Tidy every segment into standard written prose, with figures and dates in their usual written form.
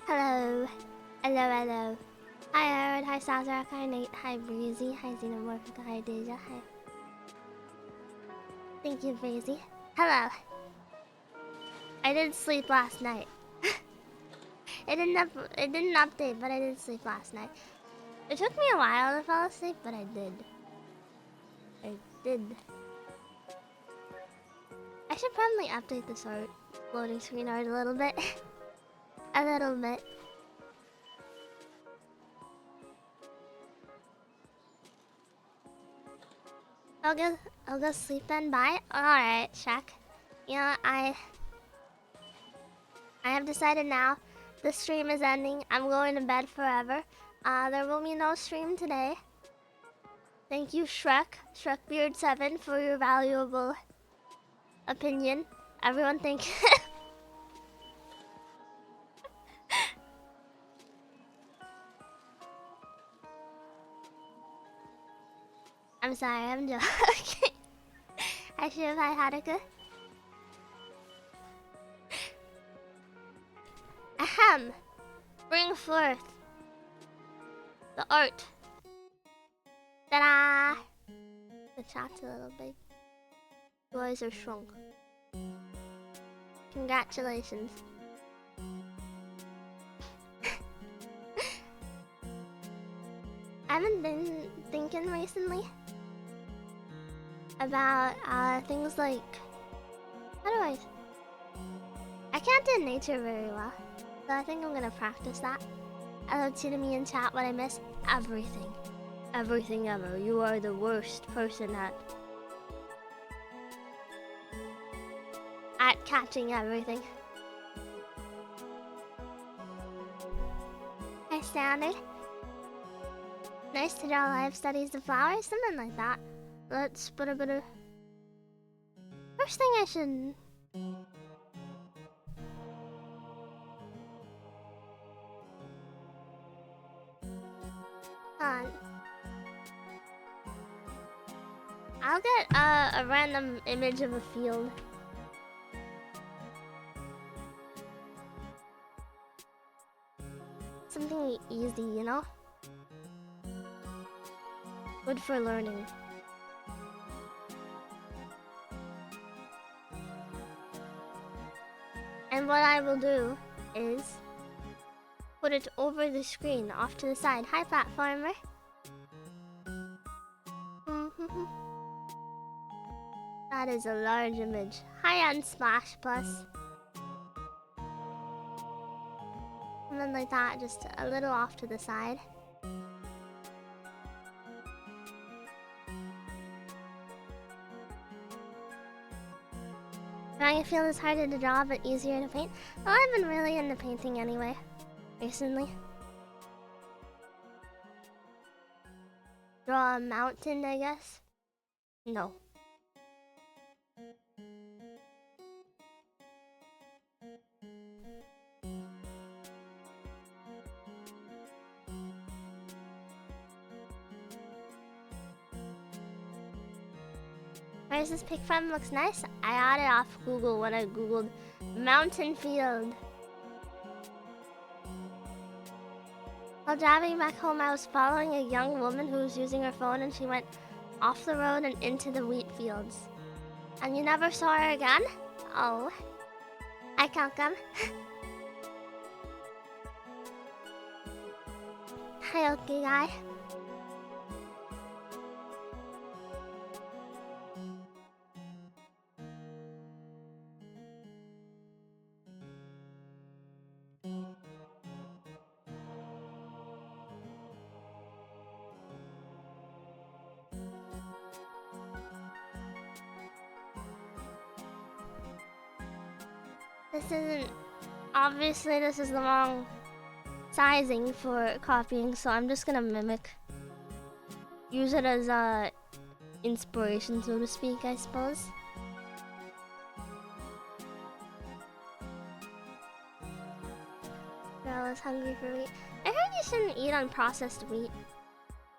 Hello. Hello, hello. Hi, Aaron. Hi, Sazerac. Hi, Nate. Hi, Breezy. Hi, Xenomorphica. Hi, Deja. Hi. Thank you, Breezy. Hello. I did sleep last night. It didn't update, but I did sleep last night. It took me a while to fall asleep, but I did. I did. I should probably update this art loading screen art a little bit. A little bit. I'll go sleep then. Bye. Alright, Shaq. You know, I have decided now the stream is ending. I'm going to bed forever. There will be no stream today. Thank you, Shrekbeard7, for your valuable opinion. Everyone thank I'm sorry, I'm joking. I should have had Haruka. Ahem. Bring forth the art. Ta-da! The chat's a little big. Your eyes are shrunk. Congratulations. I haven't been thinking recently about things like, I can't do nature very well, so I think I'm gonna practice that. Hello to me in chat. What I miss? Everything. Everything ever. You are the worst person at catching everything. Hi, Standard. Nice to draw live studies of flowers, something like that. Let's put a bit of... First thing I should... I'll get a random image of a field. Something easy, you know? Good for learning. And what I will do is put it over the screen, off to the side. Hi, platformer. That is a large image. Hi, Unsplash Plus. Something like that, just a little off to the side. Drawing a field is harder to draw, but easier to paint. Well, I've been really into painting anyway, recently. Draw a mountain, I guess? No. Where's this pic from? Looks nice. I got it off Google when I googled mountain field. While driving back home, I was following a young woman who was using her phone, and she went off the road and into the wheat fields. And you never saw her again? Oh. I can't come. Hi, okay guy. This isn't... Obviously, this is the wrong sizing for copying, so I'm just gonna mimic. Use it as a inspiration, so to speak, I suppose. Girl is hungry for wheat. I heard you shouldn't eat unprocessed wheat.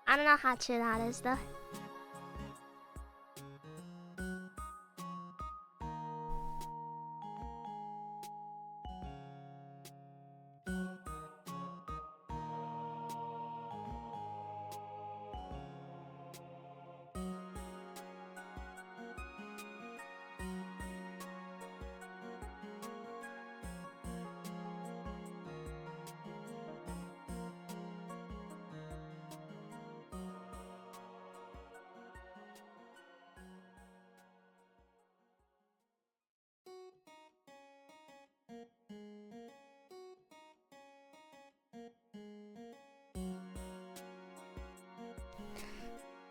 I don't know how true that is, though.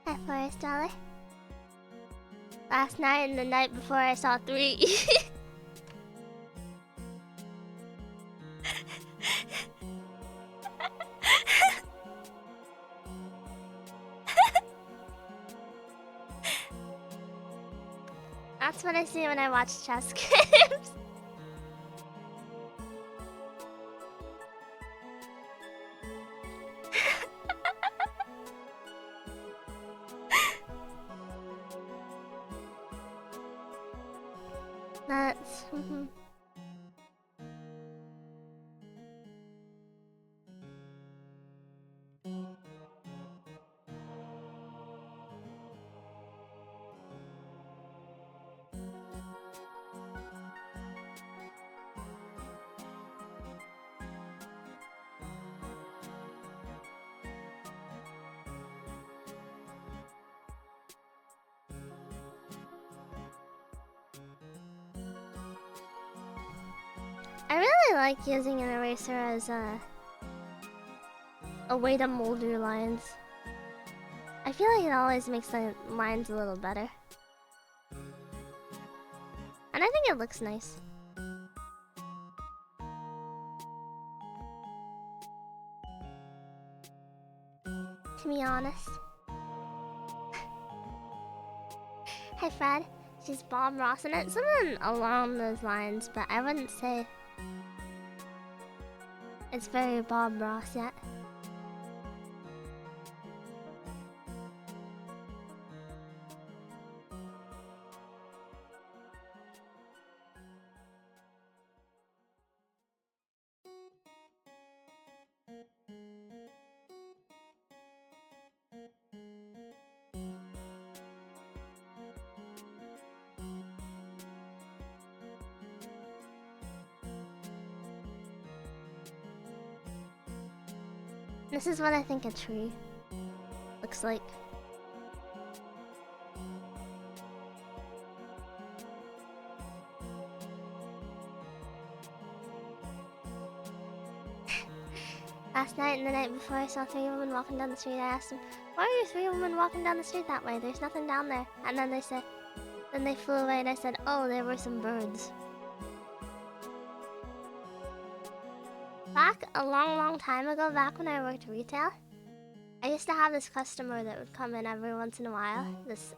Hi, Forest Dollar. Last night and the night before I saw 3. That's what I see when I watch chess games. That's... I really like using an eraser as a way to mold your lines. I feel like it always makes the lines a little better. And I think it looks nice. To be honest. Hi Fred, she's Bob Ross in it. Something along those lines, but I wouldn't say it's very Bob Ross yet. This is what I think a tree looks like. Last night and the night before I saw 3 women walking down the street, I asked them, why are you 3 women walking down the street that way? There's nothing down there. And then they said, then they flew away and I said, oh, there were some birds. Back a long time ago, back when I worked retail, I used to have this customer that would come in every once in a while. This,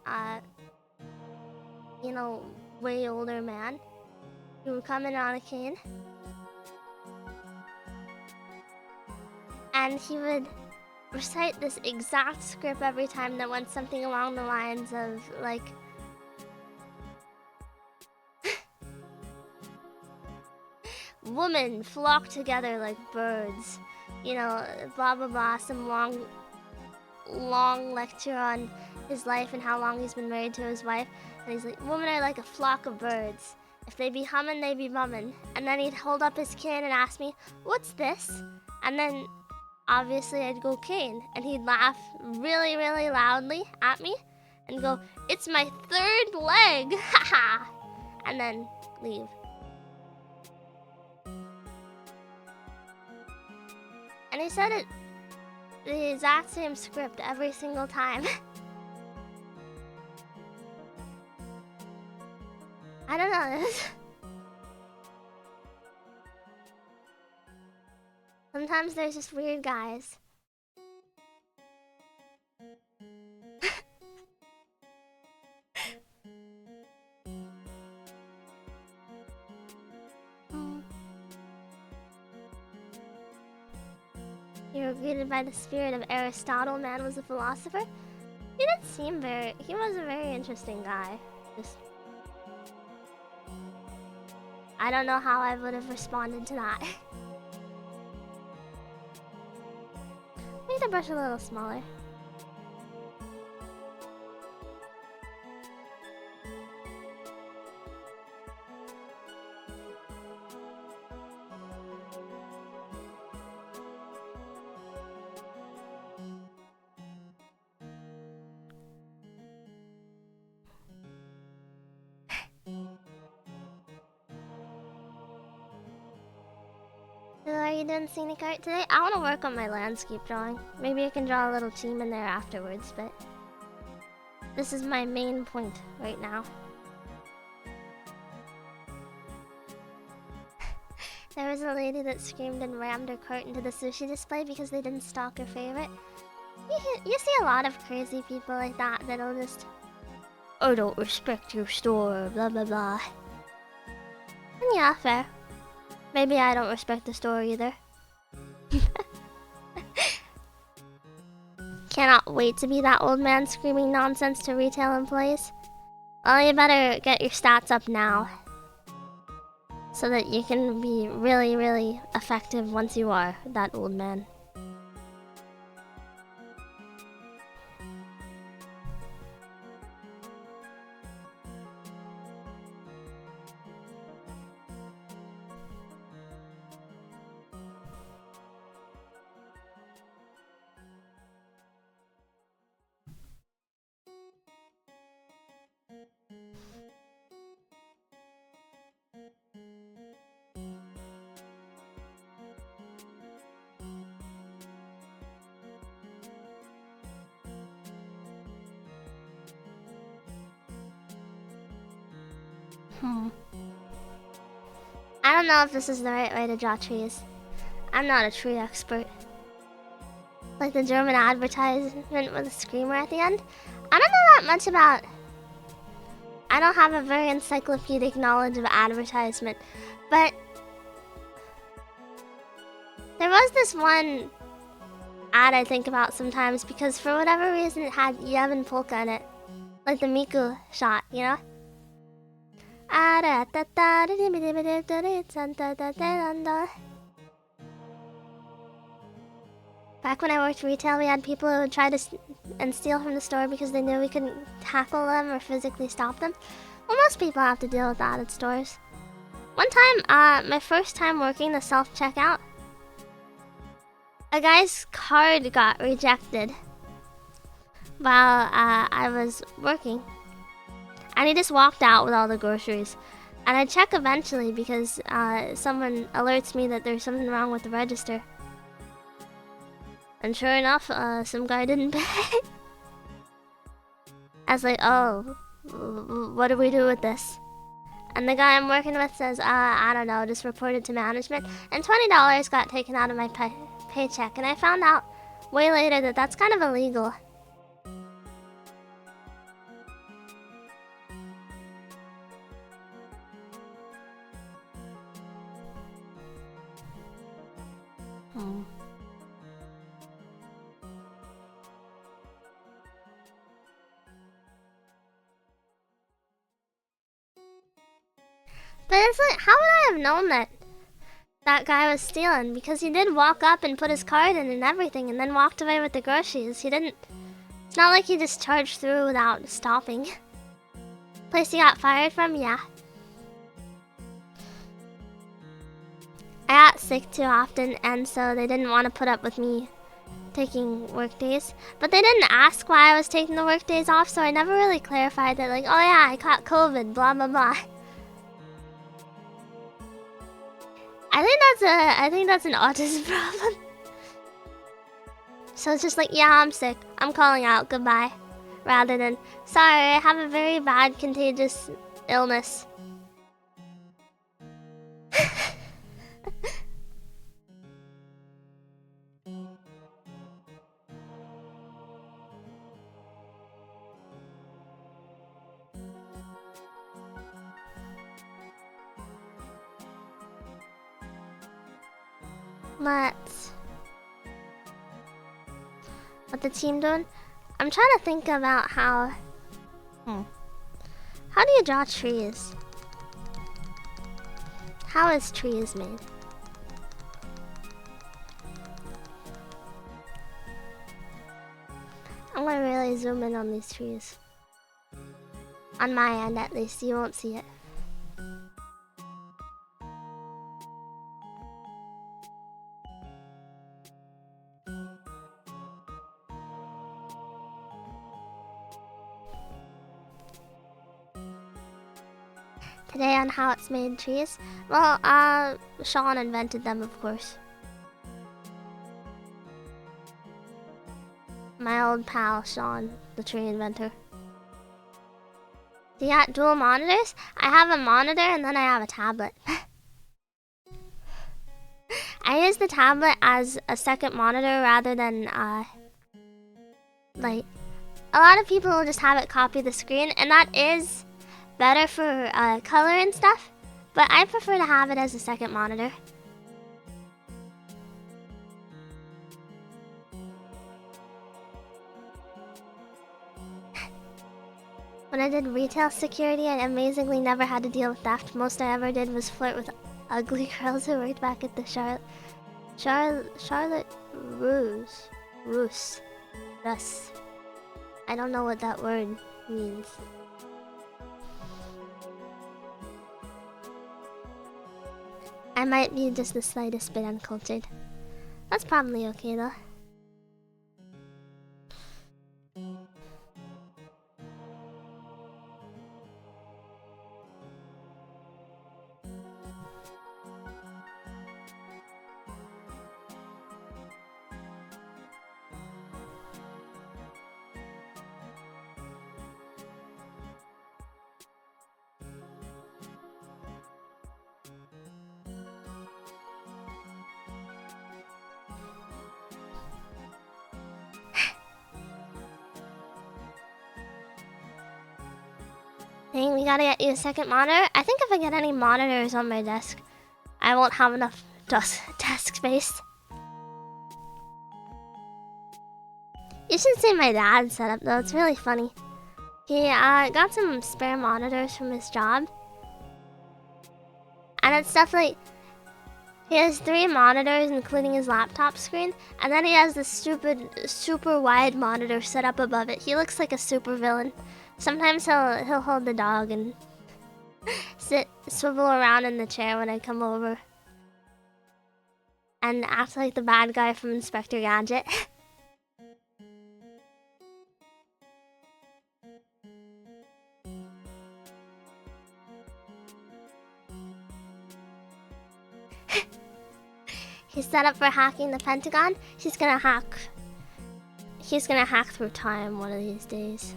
you know, way older man. He would come in on a cane. And he would recite this exact script every time that went something along the lines of, like... Women flock together like birds. You know, blah blah blah, some long lecture on his life and how long he's been married to his wife. And he's like, women are like a flock of birds. If they be hummin', they be bummin'. And then he'd hold up his cane and ask me, what's this? And then, obviously, I'd go cane. And he'd laugh really loudly at me and go, it's my 3rd leg, haha! And then leave. And he said it the exact same script every single time. I don't know this. Sometimes there's just weird guys. You were greeted by the spirit of Aristotle. Man was a philosopher. He didn't seem very... He was a very interesting guy. Just... I don't know how I would have responded to that. Make the brush a little smaller. So are you doing scenic art today? I want to work on my landscape drawing. Maybe I can draw a little team in there afterwards, but This is my main point right now. There was a lady that screamed and rammed her cart into the sushi display because they didn't stock her favorite. You see a lot of crazy people like that that'll just... I don't respect your store, blah blah blah. And yeah, fair. Maybe I don't respect the store either. Cannot wait to be that old man screaming nonsense to retail employees. Well, you better get your stats up now, so that you can be really, really effective once you are that old man. I don't know if this is the right way to draw trees. I'm not a tree expert. Like the German advertisement with a screamer at the end. I don't know that much about... I don't have a very encyclopedic knowledge of advertisement, but... there was this one ad I think about sometimes because for whatever reason it had Yevon Polka in it. Like the Miku shot, you know? Back when I worked retail, we had people who would try to steal from the store because they knew we couldn't tackle them or physically stop them. Well, most people have to deal with that at stores. One time, my first time working the self-checkout, a guy's card got rejected while I was working. And he just walked out with all the groceries. And I check eventually because someone alerts me that there's something wrong with the register. And sure enough, some guy didn't pay. I was like, oh, what do we do with this? And the guy I'm working with says, I don't know, just report it to management. And $20 got taken out of my paycheck. And I found out way later that that's kind of illegal. But it's like, how would I have known that that guy was stealing? Because he did walk up and put his card in and everything and then walked away with the groceries. He didn't... It's not like he just charged through without stopping. Place he got fired from? Yeah. I got sick too often and so they didn't want to put up with me taking work days. But they didn't ask why I was taking the work days off, so I never really clarified that, like, oh yeah, I caught COVID, blah blah blah. I think that's an autism problem. So it's just like, yeah, I'm sick. I'm calling out, goodbye. Rather than, sorry, I have a very bad contagious illness. What the team doing? I'm trying to think about how... How do you draw trees? How is trees made? I'm gonna really zoom in on these trees. On my end at least, you won't see it. Today on how it's made trees. Well, Sean invented them, of course. My old pal, Sean, the tree inventor. Do you got dual monitors? I have a monitor and then I have a tablet. I use the tablet as a second monitor rather than, like, a lot of people will just have it copy the screen, and that is better for color and stuff, but I prefer to have it as a second monitor. When I did retail security, I amazingly never had to deal with theft. Most I ever did was flirt with ugly girls who worked back at the Charlotte Russe. I don't know what that word means. I might be just the slightest bit uncultured. That's probably okay though. Dang, we gotta get you a second monitor. I think if I get any monitors on my desk, I won't have enough desk space. You should see my dad's setup though, it's really funny. He got some spare monitors from his job. And it's stuff like, he has 3 monitors including his laptop screen, and then he has this stupid, super wide monitor set up above it. He looks like a super villain. Sometimes he'll hold the dog and swivel around in the chair when I come over. And act like the bad guy from Inspector Gadget. He's set up for hacking the Pentagon. He's gonna hack through time one of these days.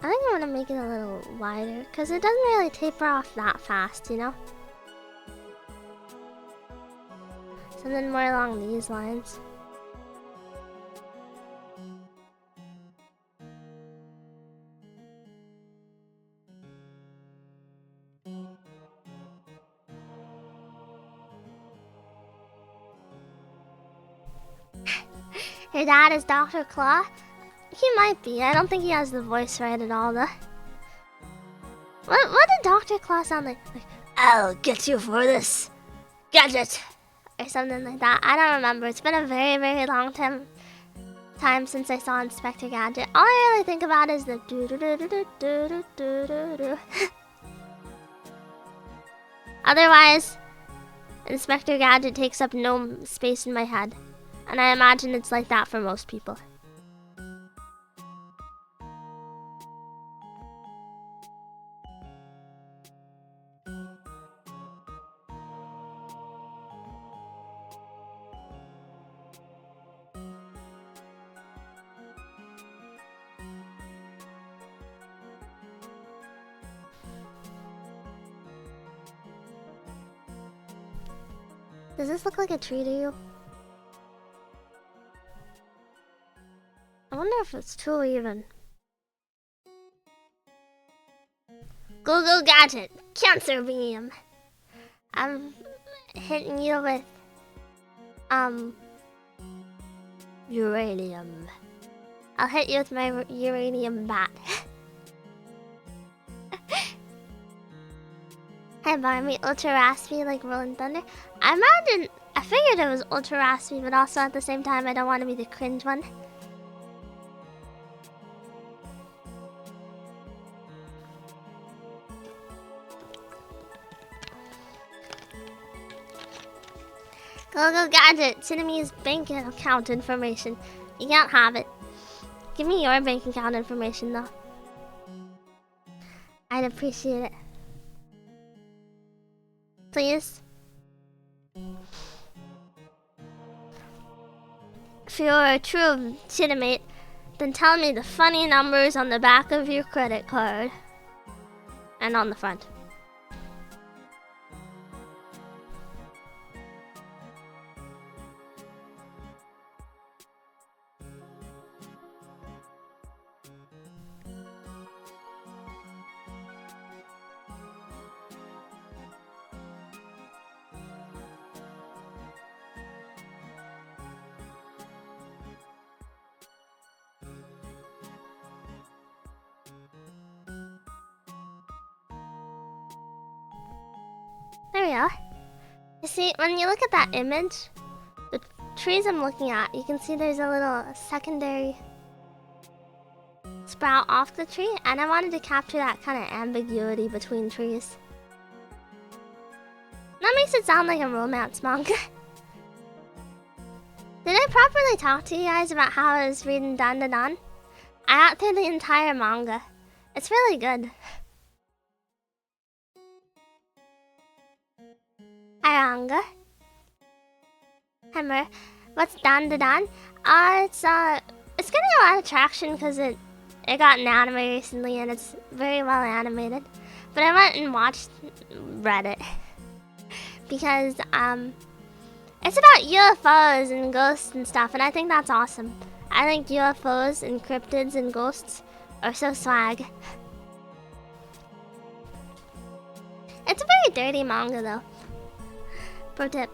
I think I'm gonna make it a little wider because it doesn't really taper off that fast, you know? Something more along these lines. Your dad is Dr. Claw? He might be. I don't think he has the voice right at all, though. What did Dr. Claw sound like? Like, I'll get you for this gadget, or something like that. I don't remember. It's been a very, very long time since I saw Inspector Gadget. All I really think about is the do do do do do do do do do. Otherwise, Inspector Gadget takes up no space in my head, and I imagine it's like that for most people. Does this look like a tree to you? I wonder if it's too even. Google Gadget, Cancer Beam. I'm hitting you with uranium. I'll hit you with my uranium bat. Hey Barmy, ultra raspy like Rolling Thunder. I figured it was ultra raspy, but also at the same time I don't want to be the cringe one. Go Gadget, send me his bank account information. You can't have it. Give me your bank account information though. I'd appreciate it. please. If you're a true chitimate, then tell me the funny numbers on the back of your credit card. And on the front. There we are. You see, when you look at that image, the trees I'm looking at, you can see there's a little secondary sprout off the tree, and I wanted to capture that kind of ambiguity between trees. That makes it sound like a romance manga. Did I properly talk to you guys about how I was reading Dan Da Dan? I got through the entire manga. It's really good. Aranga. Hammer. What's Dan Da Dan? It's getting a lot of traction because it got an anime recently and it's very well animated. But I went and read it because it's about UFOs and ghosts and stuff, and I think that's awesome. I think UFOs and cryptids and ghosts are so swag. It's a very dirty manga though. Pro tip.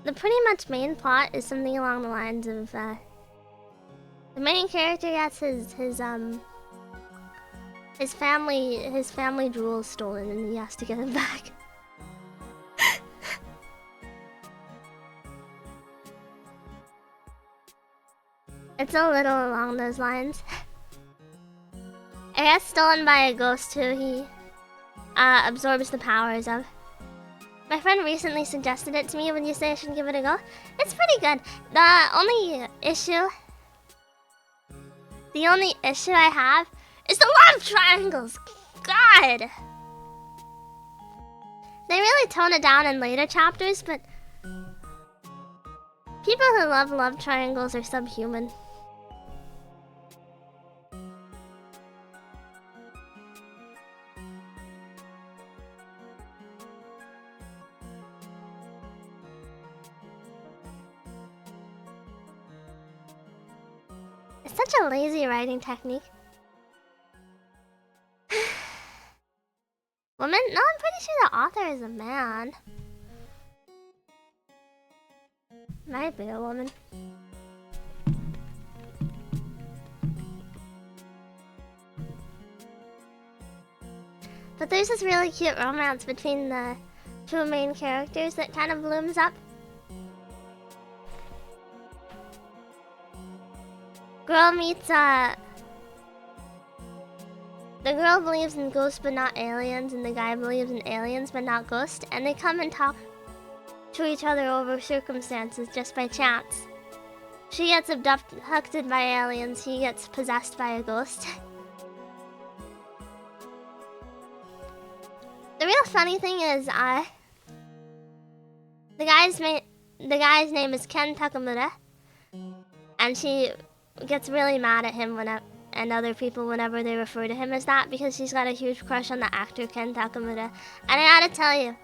The pretty much main plot is something along the lines of the main character gets his family jewels stolen and he has to get them back. It's a little along those lines. It gets stolen by a ghost who he absorbs the powers of. My friend recently suggested it to me. When you say I should give it a go, it's pretty good. The only issue I have is the love triangles. God! They really tone it down in later chapters, but people who love love triangles are subhuman. It's such a lazy writing technique. Woman? No, I'm pretty sure the author is a man. Might be a woman. But there's this really cute romance between the two main characters that kind of looms up. Girl meets the girl believes in ghosts but not aliens, and the guy believes in aliens but not ghosts, and they come and talk to each other over circumstances just by chance. She gets abducted by aliens, he gets possessed by a ghost. The real funny thing is, the guy's name is Ken Takamura, and she gets really mad at him and other people whenever they refer to him as that, because she's got a huge crush on the actor Ken Takamura. And I gotta tell you,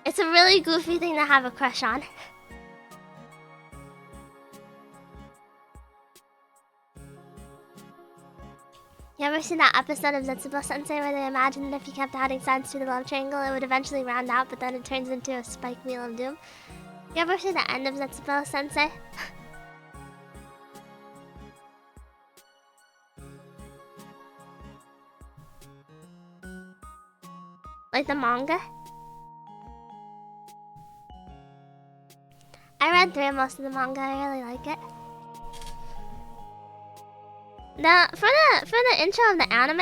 it's a really goofy thing to have a crush on. You ever see that episode of Zetsubo Sensei where they imagined if you kept adding sides to the love triangle, it would eventually round out, but then it turns into a spike wheel of doom? You ever see the end of Zetsubo Sensei? Like the manga? I read through most of the manga, I really like it. For the intro of the anime,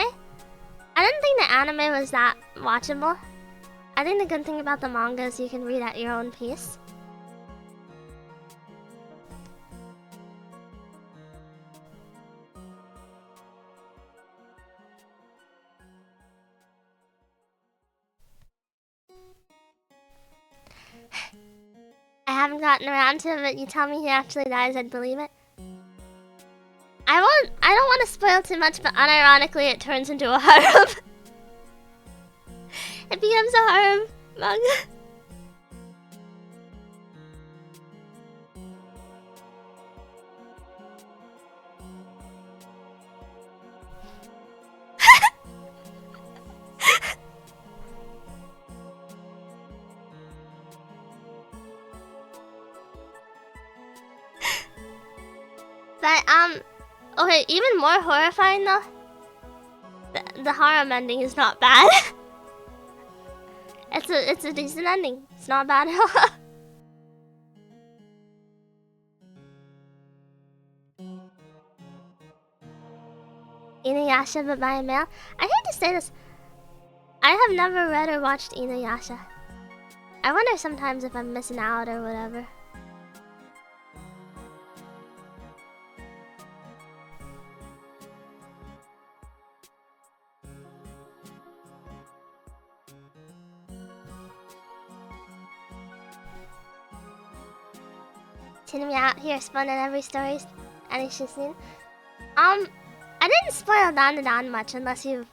I didn't think the anime was that watchable. I think the good thing about the manga is you can read at your own pace. I haven't gotten around to it, but you tell me he actually dies, I'd believe it. I don't want to spoil too much, but unironically it turns into a harem. It becomes a harem manga. But okay, even more horrifying though. The harem ending is not bad. It's a decent ending. It's not bad at all. Inuyasha, but by a male. I hate to say this. I have never read or watched Inuyasha. I wonder sometimes if I'm missing out or whatever. Me out here spoiling every story she's seen. I didn't spoil Dan much unless you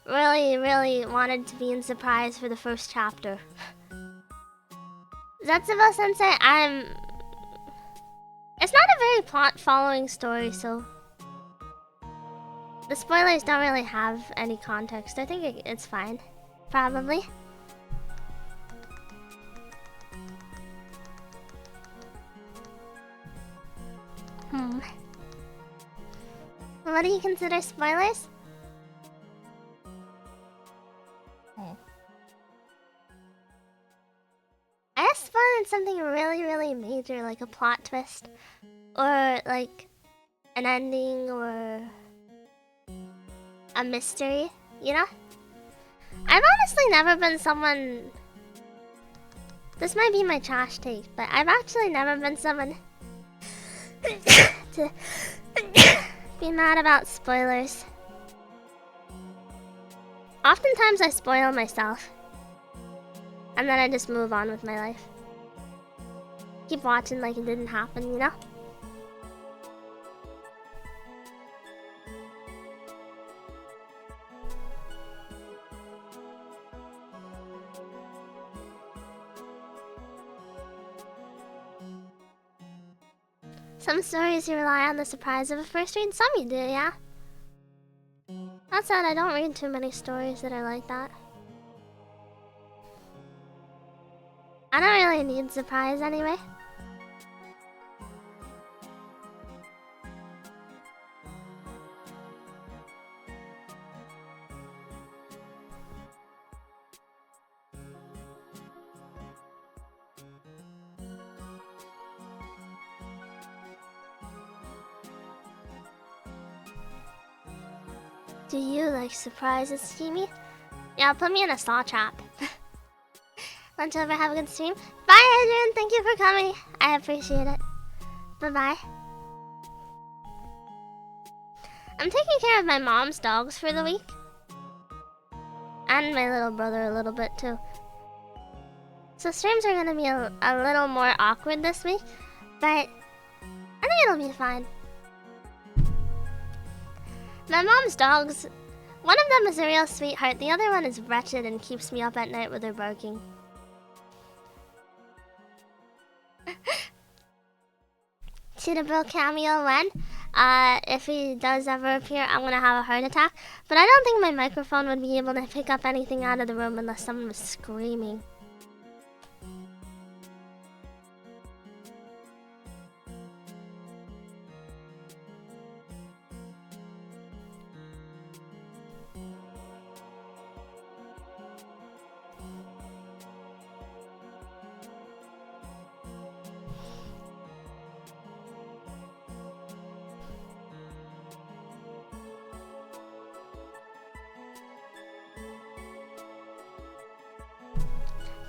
really wanted to be in surprise for the first chapter. Zetsubo Sensei, it's not a very plot following story, so the spoilers don't really have any context. I think it's fine. Probably. What do you consider spoilers? I guess spoiling something really major, like a plot twist, or like an ending, or a mystery, you know? I've honestly never been someone... This might be my trash take, but I've actually never been someone to be mad about spoilers. Oftentimes I spoil myself, and then I just move on with my life. Keep watching like it didn't happen, you know? Some stories you rely on the surprise of a first read, some you do, yeah. That said, I don't read too many stories that are like that. I don't really need surprise anyway. Do you like surprises, Steamy? Yeah, put me in a saw trap. Lunch over, have a good stream. Bye, Adrian, thank you for coming. I appreciate it. Bye-bye. I'm taking care of my mom's dogs for the week. And my little brother a little bit too. So streams are gonna be a little more awkward this week, but I think it'll be fine. My mom's dogs, one of them is a real sweetheart, the other one is wretched and keeps me up at night with her barking. Cheetah Bill cameo when? If he does ever appear, I'm gonna have a heart attack. But I don't think my microphone would be able to pick up anything out of the room unless someone was screaming.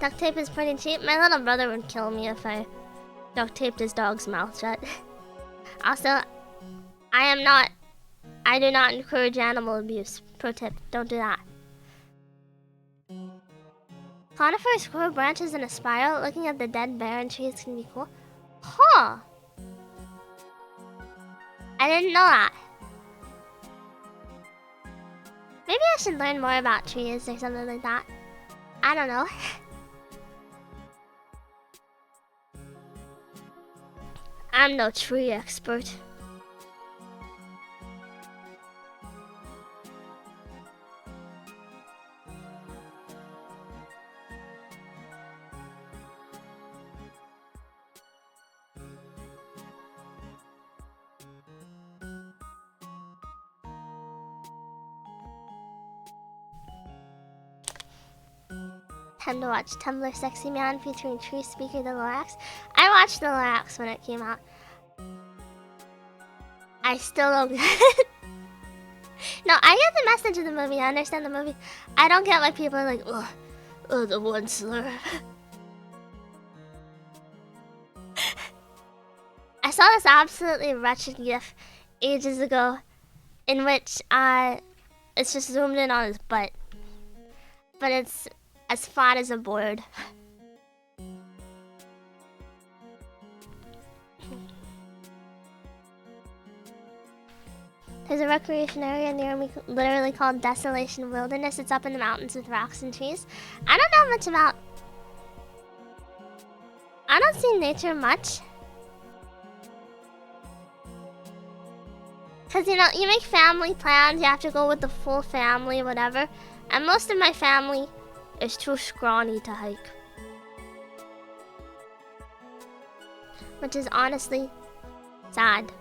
Duct tape is pretty cheap. My little brother would kill me if I duct taped his dog's mouth shut. Also, I do not encourage animal abuse. Pro tip, don't do that. Conifers grow branches in a spiral. Looking at the dead barren trees can be cool. Huh. I didn't know that. Maybe I should learn more about trees or something like that. I don't know. I'm no tree expert. Time to watch Tumblr Sexy Man featuring Tree Speaker the Lorax. I watched the Lorax when it came out. I still don't get it. No, I get the message of the movie. I understand the movie. I don't get why people are like, oh, the one slur. I saw this absolutely wretched gif ages ago in which it's just zoomed in on his butt. But it's as fat as a board. There's a recreation area near me literally called Desolation Wilderness. It's up in the mountains with rocks and trees. I don't know much about... I don't see nature much. Because, you know, you make family plans, you have to go with the full family, whatever. And most of my family is too scrawny to hike. Which is honestly sad.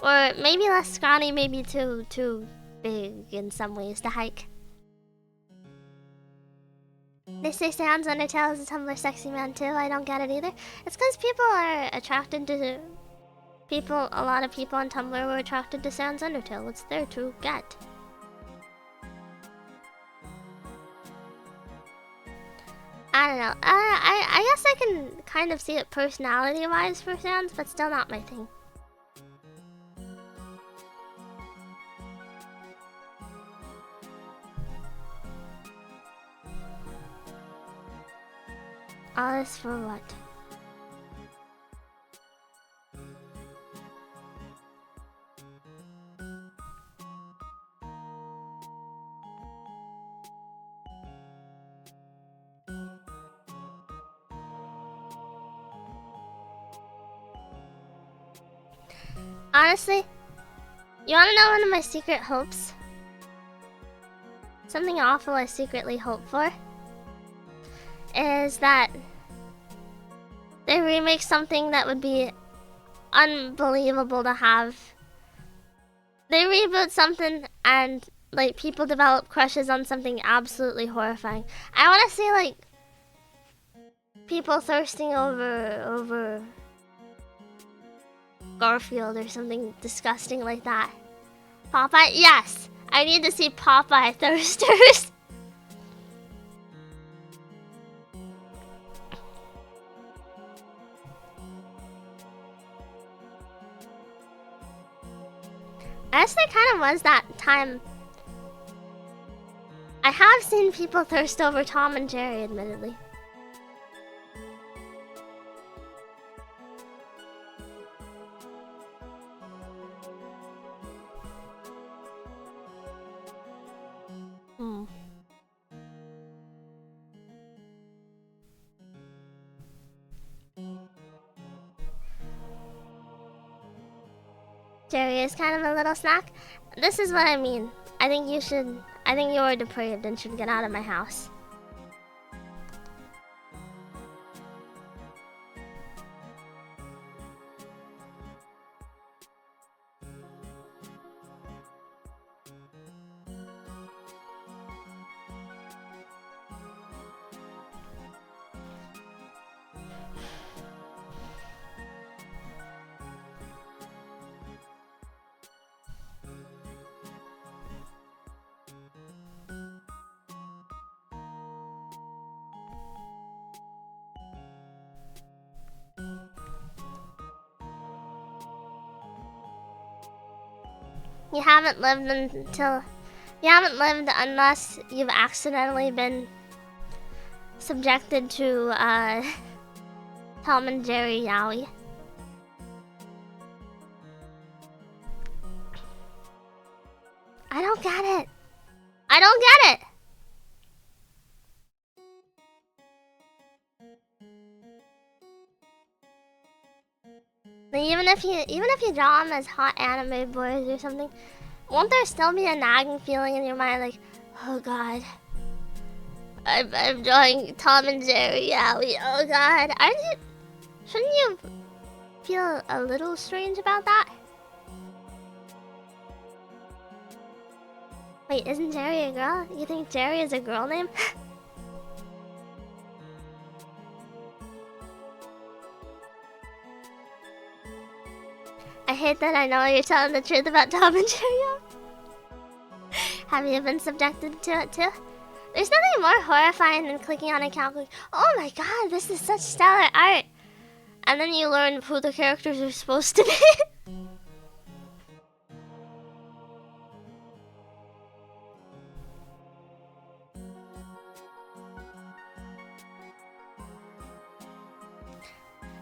Or maybe less scrawny, maybe too big in some ways to hike. They say Sans Undertale is a Tumblr sexy man too. I don't get it either. It's because people are attracted to... a lot of people on Tumblr were attracted to Sans Undertale. It's there to get. I don't know. I guess I can kind of see it personality-wise for Sans, but still not my thing. All this for what? Honestly, you wanna know one of my secret hopes? Something awful I secretly hope for is that they remake something that would be unbelievable to have. They reboot something and like people develop crushes on something absolutely horrifying. I want to see like people thirsting over Garfield or something disgusting like that. Popeye? Yes! I need to see Popeye thirsters. I guess there kind of was that time. I have seen people thirst over Tom and Jerry, admittedly. Jerry is kind of a little snack. This is what I mean. I think you are depraved and should get out of my house. You haven't lived until... You haven't lived unless you've accidentally been subjected to, Tom and Jerry Yowie. I don't get it. I don't get it. Like, even if you draw them as hot anime boys or something, won't there still be a nagging feeling in your mind like, oh god, I'm drawing Tom and Jerry Yowie, oh god. Shouldn't you feel a little strange about that? Wait, isn't Jerry a girl? You think Jerry is a girl name? I hate that I know you're telling the truth about Tom and Jerry. Have you been subjected to it too? There's nothing more horrifying than clicking on a calc. Oh my god, this is such stellar art! And then you learn who the characters are supposed to be.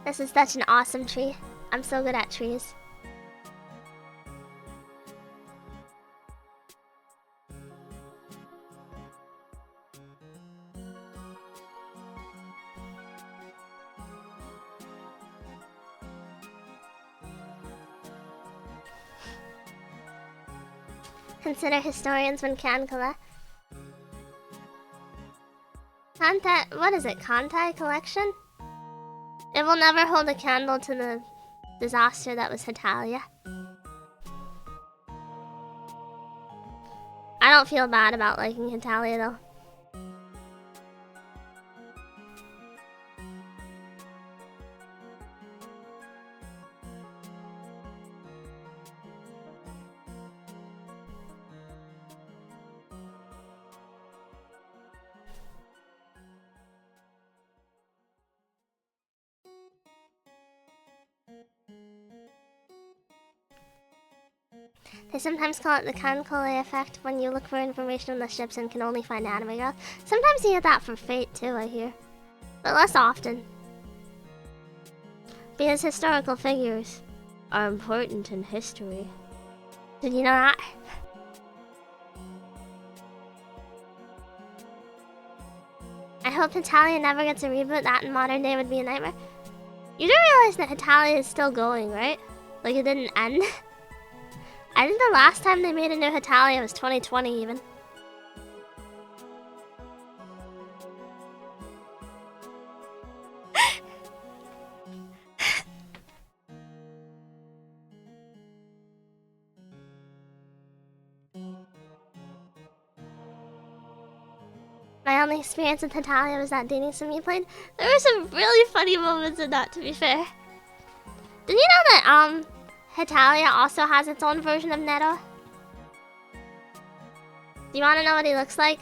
This is such an awesome tree. I'm so good at trees. Consider historians when can collect. Contact, what is it? Contact collection? It will never hold a candle to the disaster that was Hetalia. I don't feel bad about liking Hetalia though. They sometimes call it the Kankole effect when you look for information on the ships and can only find anime girls. Sometimes you get that for Fate too, I hear. But less often. Because historical figures are important in history. Did you know that? I hope Hetalia never gets a reboot. That in modern day would be a nightmare. You do realize that Hetalia is still going, right? Like it didn't end? I think the last time they made a new Hetalia was 2020 even. My only experience with Hetalia was that dating sim you played. There were some really funny moments in that, to be fair. Did you know that, Hetalia also has its own version of Neto? Do you want to know what he looks like?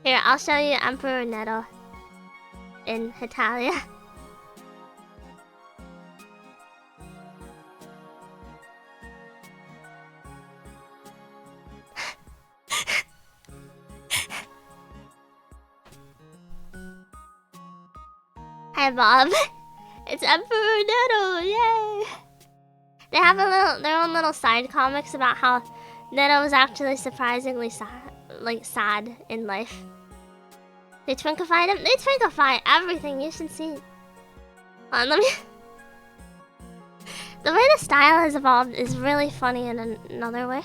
Here, I'll show you Emperor Neto in Hetalia. Hi Bob. It's Emperor Neto, yay! They have their own little side comics about how Neto was actually surprisingly sad in life. They twinkified him. They twinkify everything. You should see. Hold on, let me. The way the style has evolved is really funny in another way.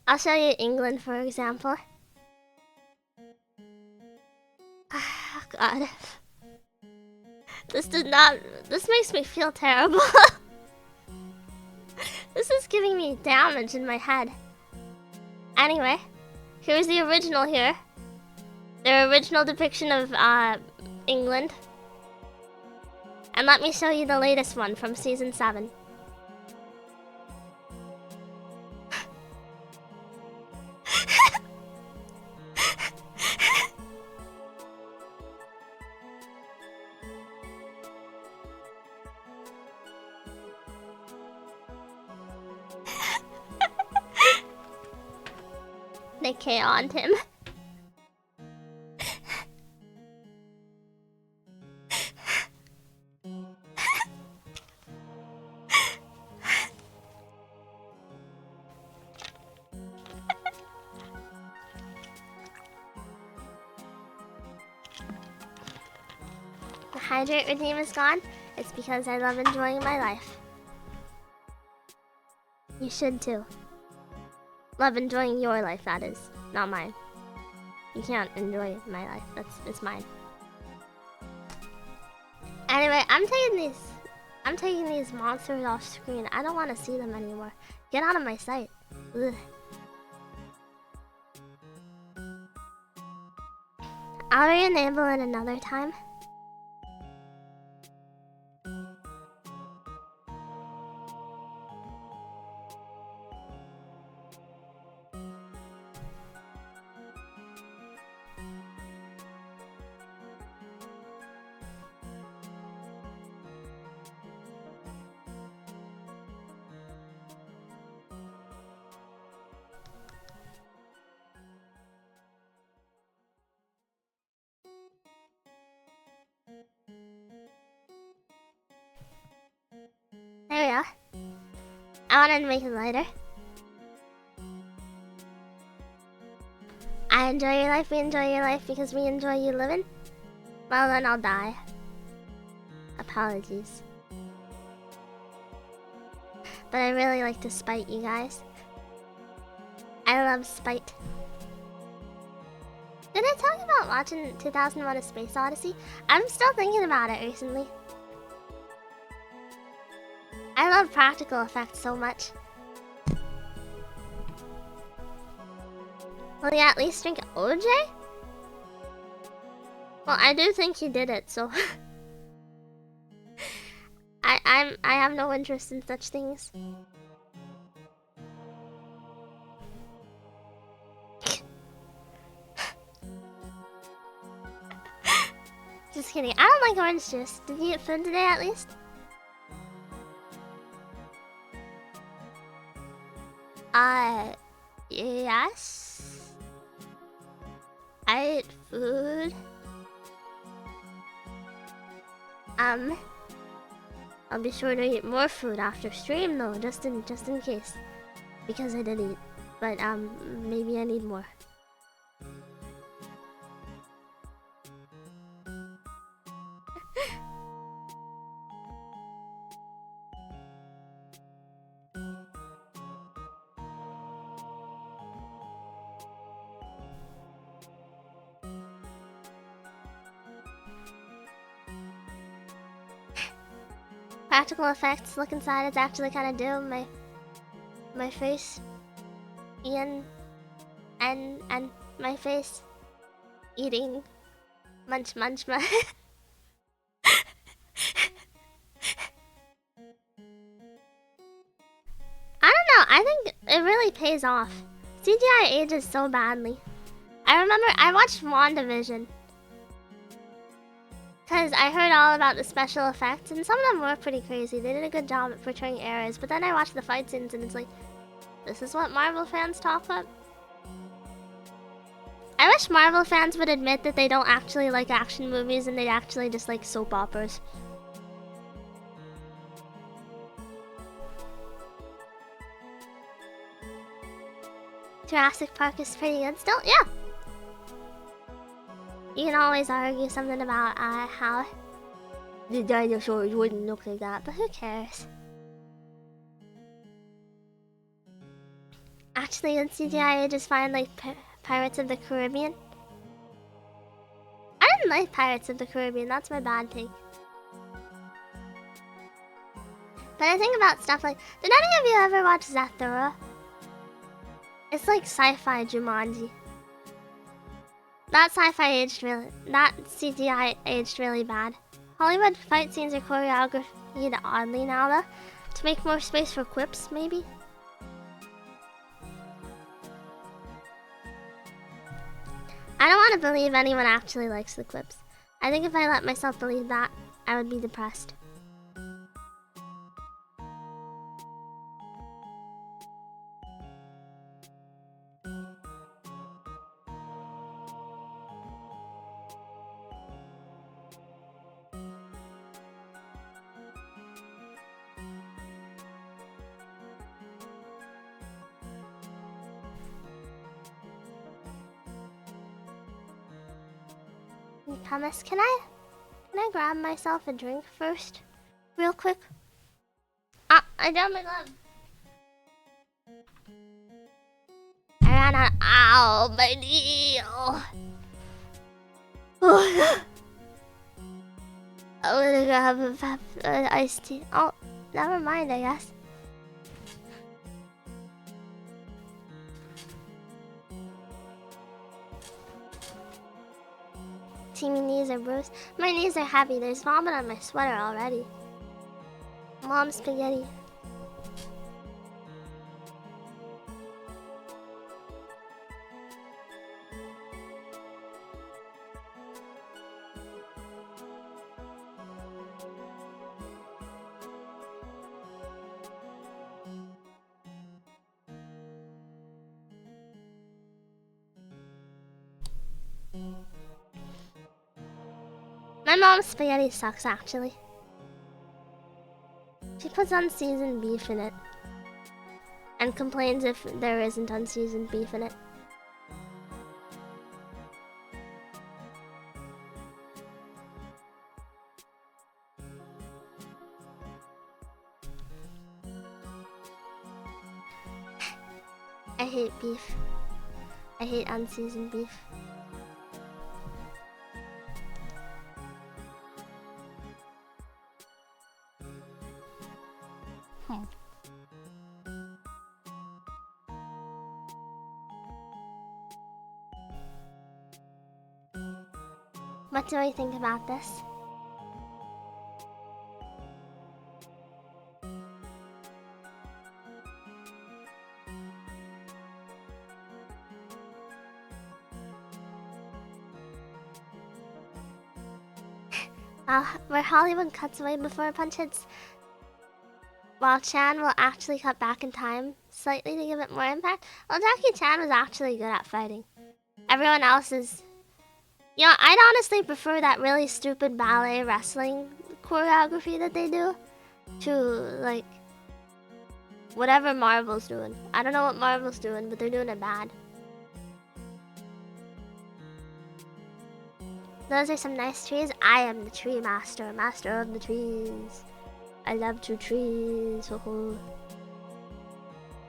I'll show you England, for example. Oh, God. This makes me feel terrible. This is giving me damage in my head. Anyway, here's the original here. Their original depiction of, England. And let me show you the latest one from Season 7. They KO'd him. The hydrate redeem is gone. It's because I love enjoying my life. You should too. Love enjoying your life, that is. Not mine. You can't enjoy my life. It's mine. Anyway, I'm taking these monsters off screen. I don't want to see them anymore. Get out of my sight. Ugh. I'll re-enable it another time. There we go. I wanted to make it lighter. I enjoy your life, we enjoy your life because we enjoy you living. Well, then I'll die. Apologies. But I really like to spite you guys. I love spite. Did I tell you about watching 2001: A Space Odyssey? I'm still thinking about it recently. I love practical effects so much. Will you at least drink OJ? Well, I do think he did it, so I have no interest in such things. Just kidding. I don't like orange juice. Did you eat food today at least? Yes. I ate food. I'll be sure to eat more food after stream though, just in case. Because I did eat. But maybe I need more. Practical effects, look inside, it's actually kind of doom. My face, Ian, and my face, eating, munch. I don't know, I think it really pays off. CGI ages so badly. I remember I watched WandaVision. Because I heard all about the special effects, and some of them were pretty crazy. They did a good job at portraying eras, but then I watched the fight scenes, and it's like, this is what Marvel fans talk about? I wish Marvel fans would admit that they don't actually like action movies, and they'd actually just like soap operas. Jurassic Park is pretty good still, yeah! You can always argue something about how the dinosaurs wouldn't look like that, but who cares? Actually, in CGI, I just find like Pirates of the Caribbean. I didn't like Pirates of the Caribbean, that's my bad take. But I think about stuff like, did any of you ever watch Zathura? It's like sci-fi Jumanji. That sci-fi aged really, that CGI aged really bad. Hollywood fight scenes are choreographed oddly now though, to make more space for quips maybe. I don't want to believe anyone actually likes the quips. I think if I let myself believe that, I would be depressed. Hummus. Can I grab myself a drink first? Real quick. Ah, I dropped my glove. I ran out. Ow, my knee. Oh. I'm gonna grab an iced tea. Oh, never mind, I guess. Teeny knees are bruised. My knees are happy. There's vomit on my sweater already. Mom spaghetti. My mom's spaghetti sucks, actually. She puts unseasoned beef in it. And complains if there isn't unseasoned beef in it. I hate beef. I hate unseasoned beef. What do I think about this? Where Hollywood cuts away before a punch hits, while Chan will actually cut back in time slightly to give it more impact. Well, Jackie Chan was actually good at fighting. Everyone else is... You know, I'd honestly prefer that really stupid ballet wrestling choreography that they do to, like, whatever Marvel's doing. I don't know what Marvel's doing, but they're doing it bad. Those are some nice trees. I am the tree master, master of the trees. I love two trees. I want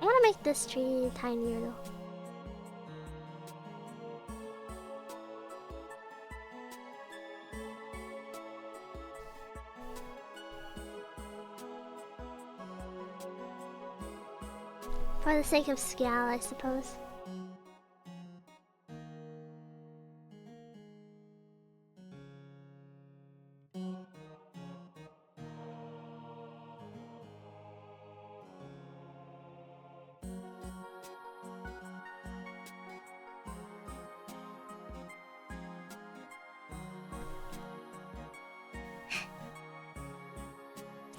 to make this tree tinier though. For the sake of scale, I suppose.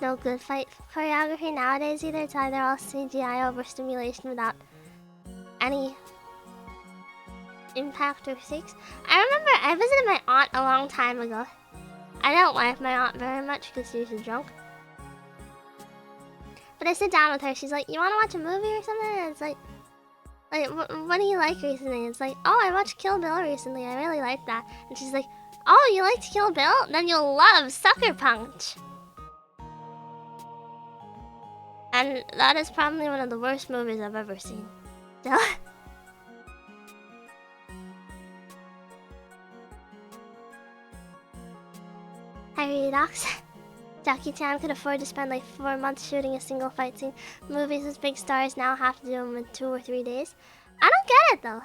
No good fight choreography nowadays either. It's either all CGI overstimulation without any impact or stakes. I remember I visited my aunt a long time ago. I don't like my aunt very much because she's drunk. But I sit down with her. She's like, "You want to watch a movie or something?" And it's like what do you like recently? It's like, "Oh, I watched Kill Bill recently. I really liked that." And she's like, "Oh, you liked Kill Bill? Then you'll love Sucker Punch." And that is probably one of the worst movies I've ever seen. So Hi, Redox. Jackie Chan could afford to spend like 4 months shooting a single fight scene. Movies with big stars now have to do them in 2 or 3 days. I don't get it though.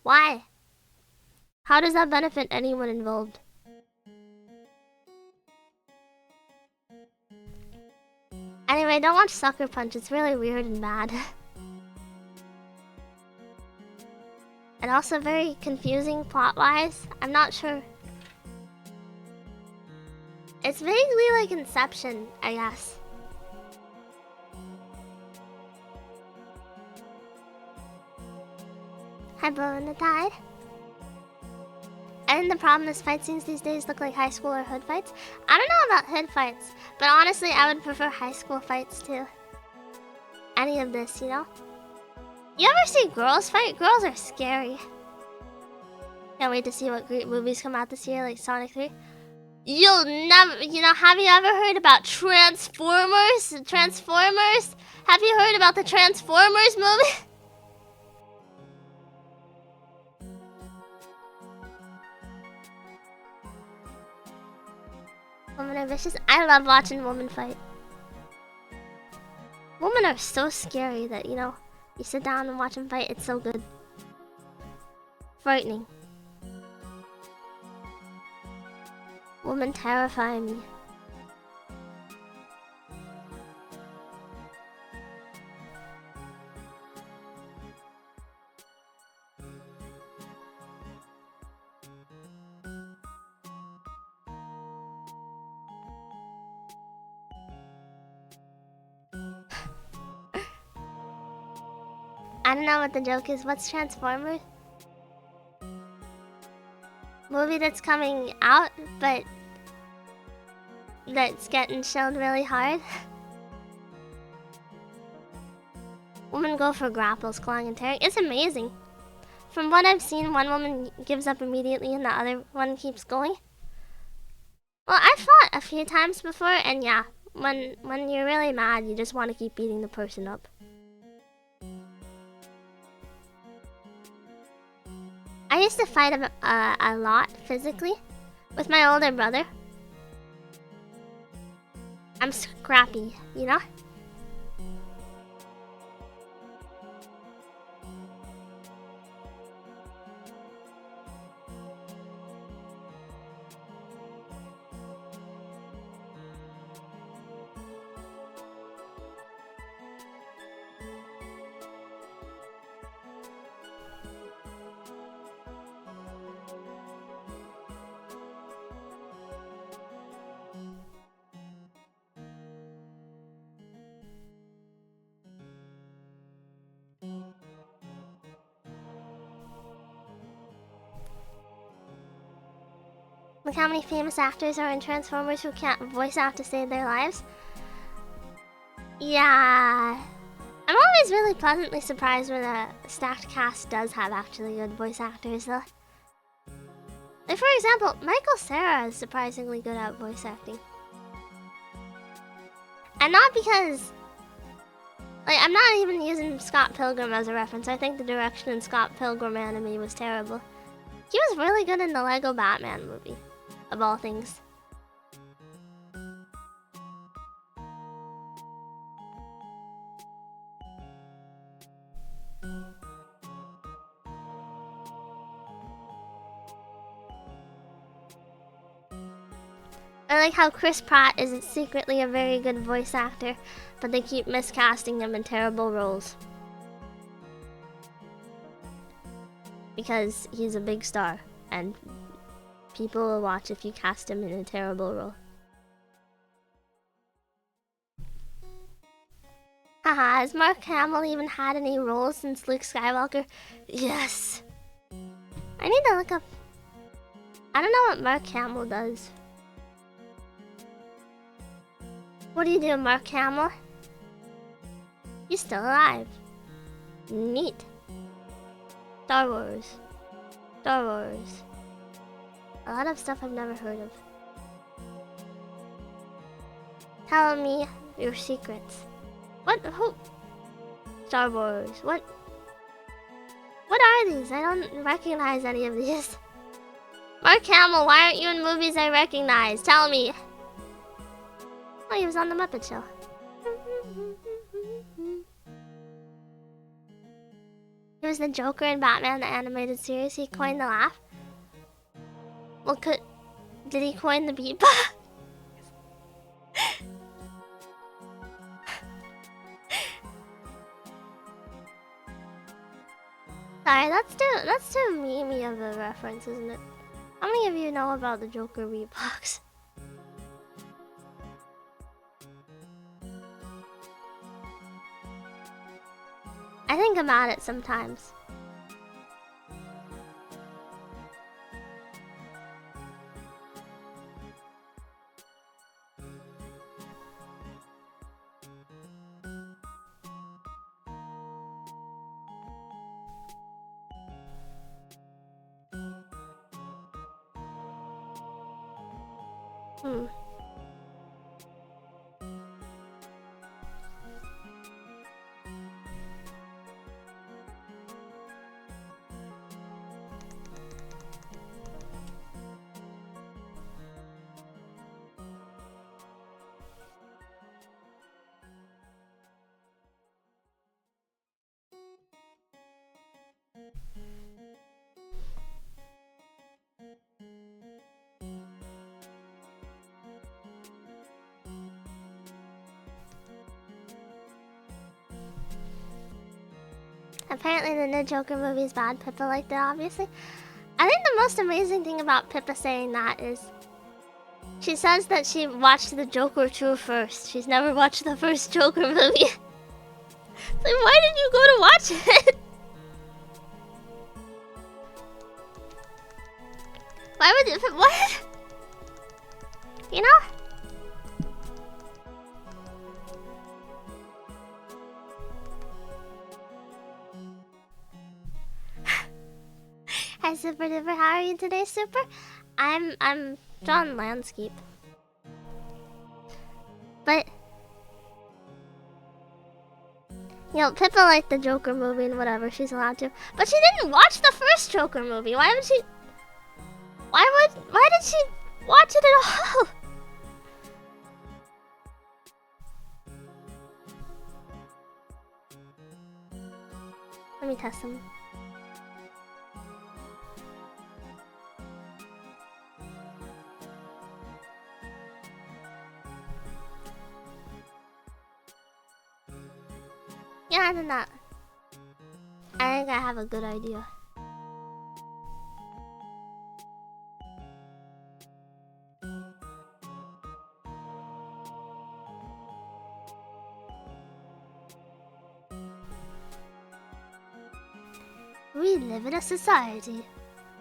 Why? How does that benefit anyone involved? Anyway, don't watch Sucker Punch. It's really weird and bad. And also very confusing plot-wise. I'm not sure. It's vaguely like Inception, I guess. Hi, Blow in the Tide. And the problem is fight scenes these days look like high school or hood fights. I don't know about hood fights, but honestly, I would prefer high school fights to any of this, you know? You ever see girls fight? Girls are scary. Can't wait to see what great movies come out this year, like Sonic 3. You'll never, have you ever heard about Transformers? Transformers? Have you heard about the Transformers movie? Women are vicious. I love watching women fight. Women are so scary that, you sit down and watch them fight. It's so good. Frightening. Women terrify me. I don't know what the joke is. What's Transformers? Movie that's coming out, but that's getting shown really hard. Women go for grapples, clawing and tearing. It's amazing. From what I've seen, one woman gives up immediately and the other one keeps going. Well, I've fought a few times before, and yeah, when you're really mad, you just want to keep beating the person up. I used to fight a lot physically with my older brother. I'm scrappy, Look how many famous actors are in Transformers who can't voice out to save their lives. Yeah. I'm always really pleasantly surprised when a stacked cast does have actually good voice actors, though. Like, for example, Michael Cera is surprisingly good at voice acting. And not because... Like, I'm not even using Scott Pilgrim as a reference. I think the direction in Scott Pilgrim anime was terrible. He was really good in the Lego Batman movie, of all things. I like how Chris Pratt is secretly a very good voice actor, but they keep miscasting him in terrible roles. Because he's a big star, and people will watch if you cast him in a terrible role. Haha, has Mark Hamill even had any roles since Luke Skywalker? Yes! I need to look up... I don't know what Mark Hamill does. What do you do, Mark Hamill? He's still alive. Neat. Star Wars. Star Wars. A lot of stuff I've never heard of. Tell me your secrets. What? Who? Star Wars. What? What are these? I don't recognize any of these. Mark Hamill, why aren't you in movies I recognize? Tell me. Oh, he was on the Muppet Show. He was the Joker in Batman the Animated Series. He coined the laugh. Well, did he coin the beatbox? Sorry, that's too memey of a reference, isn't it? How many of you know about the Joker beatbox? I think about it sometimes. Hmm. Apparently the new Joker movie is bad. Pippa liked it, obviously. I think the most amazing thing about Pippa saying that is she says that she watched the Joker 2 first. She's never watched the first Joker movie. Like, why did you go to watch it? Why would you... What? You know? Hi, Super Duper. How are you today, Super? I'm drawing landscape. But... You know, Pippa liked the Joker movie and whatever, she's allowed to. But she didn't watch the first Joker movie. Why would she... Why did she watch it at all? Let me test them. Yeah, I did not. I think I have a good idea. We live in a society.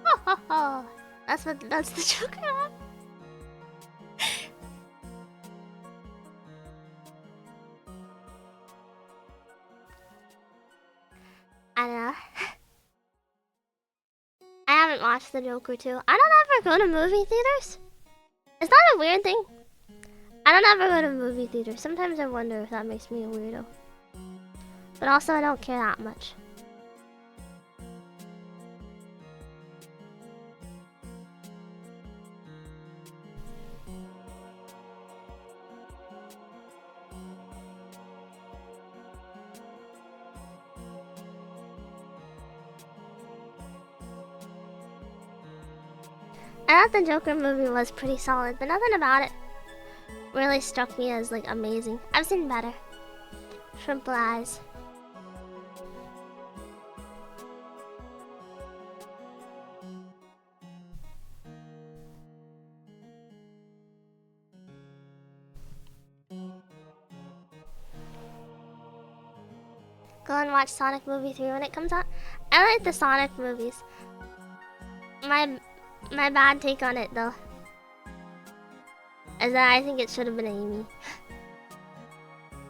Ho ho ho! That's the Joker app. I don't know. I haven't watched the Joker 2. I don't ever go to movie theaters. Is that a weird thing? I don't ever go to movie theaters. Sometimes I wonder if that makes me a weirdo. But also I don't care that much. I thought the Joker movie was pretty solid, but nothing about it really struck me as like amazing. I've seen better. Shrimp Eyes. Go and watch Sonic Movie 3 when it comes out. I like the Sonic movies. My bad take on it though is that I think it should have been Amy.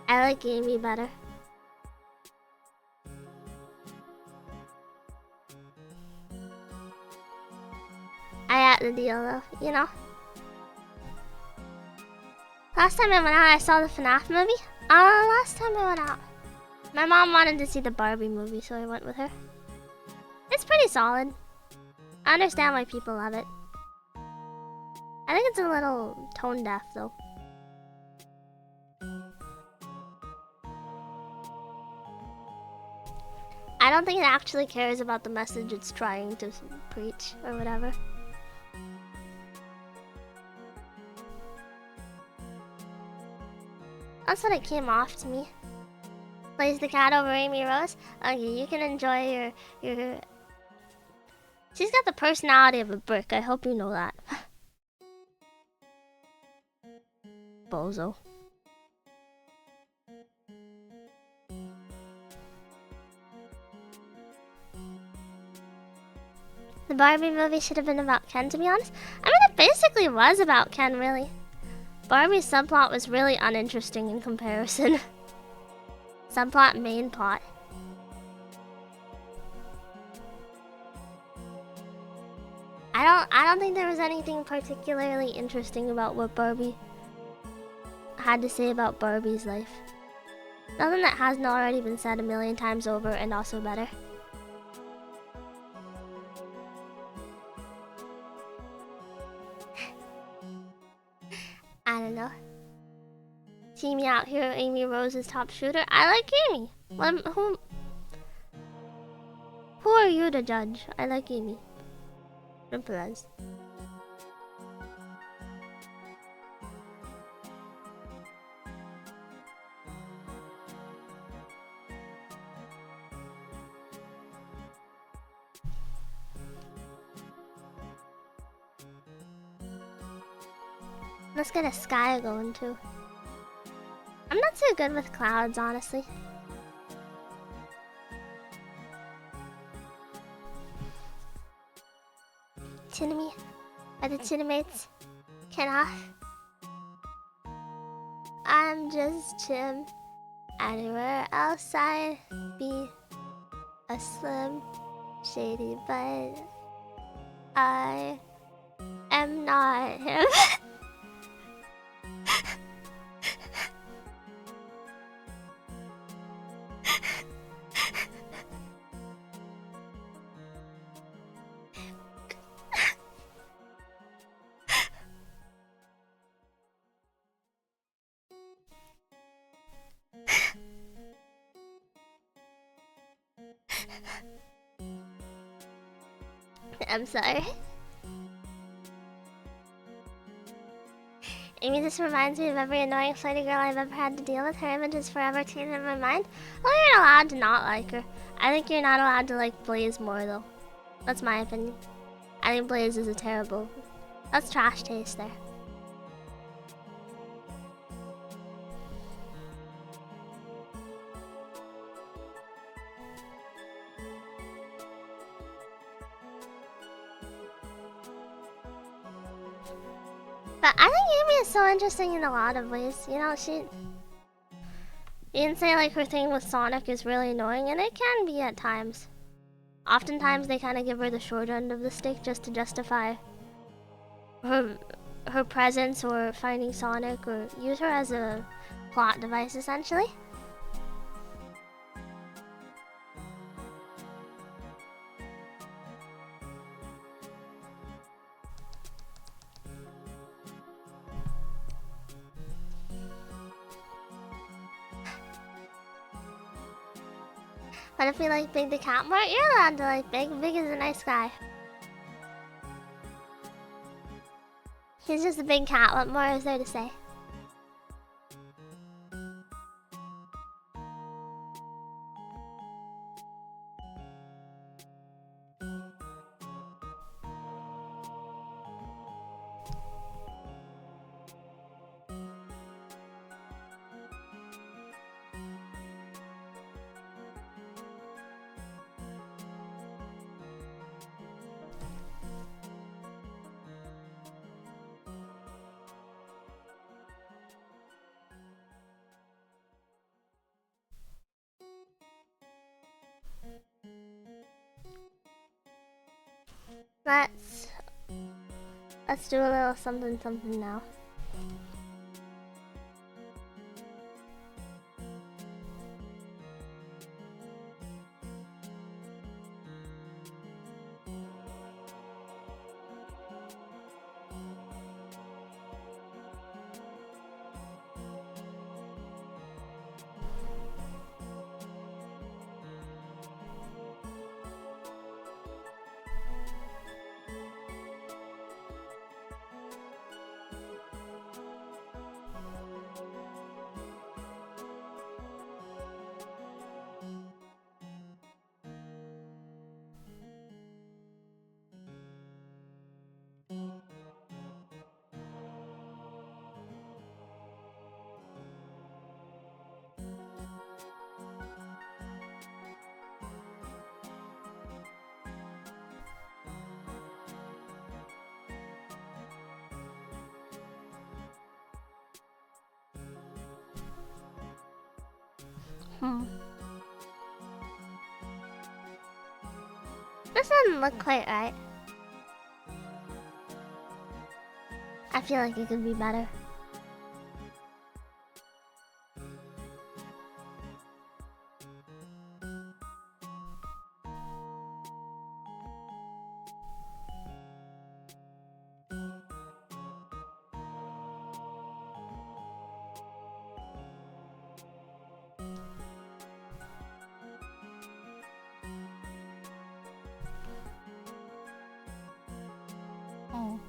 I like Amy better. I got the deal though, you know. Last time I went out, I saw the FNAF movie. Last time I went out, my mom wanted to see the Barbie movie, so I went with her. It's pretty solid. I understand why people love it. I think it's a little tone deaf though. I don't think it actually cares about the message it's trying to preach or whatever. That's what it came off to me. Plays the cat over Amy Rose. Okay, you can enjoy your... She's got the personality of a brick. I hope you know that. Bozo. The Barbie movie should have been about Ken, to be honest. I mean, it basically was about Ken, really. Barbie's subplot was really uninteresting in comparison. Subplot, main plot. I don't think there was anything particularly interesting about what Barbie had to say about Barbie's life. Nothing that hasn't already been said a million times over and also better. I don't know. See me out here, Amy Rose's top shooter. I like Amy. Who are you to judge? I like Amy. Simple as. Let's get a sky going too. I'm not too good with clouds, honestly. Chinamy, are the Chinamates? Can off? I'm just Chim. Anywhere else I'd be a slim, shady, but I am not him. I'm sorry. Amy, this reminds me of every annoying flirty girl I've ever had to deal with. Her image is forever tainted in my mind. Well, you're not allowed to not like her. I think you're not allowed to like Blaze more, though. That's my opinion. I think Blaze is a terrible... That's trash taste there. But I think Amy is so interesting in a lot of ways. You know, you can say like her thing with Sonic is really annoying, and it can be at times. Oftentimes they kind of give her the short end of the stick just to justify her presence or finding Sonic, or use her as a plot device essentially. But if you like Big the Cat more, you're allowed to like Big. Big is a nice guy. He's just a big cat. What more is there to say? Let's do a little something now. This doesn't look quite right. feel like it could be better. Oh.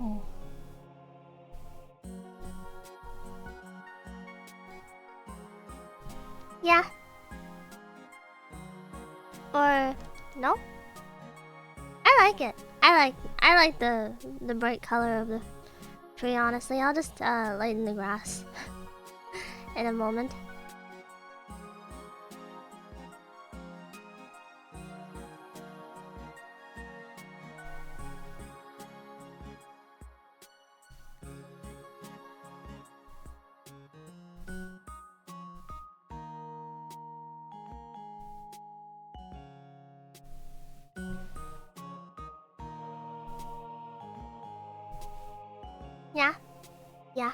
Oh. Yeah. Or no? I like it. I like the bright color of the tree, honestly. I'll just lighten the grass in a moment. Yeah. Yeah.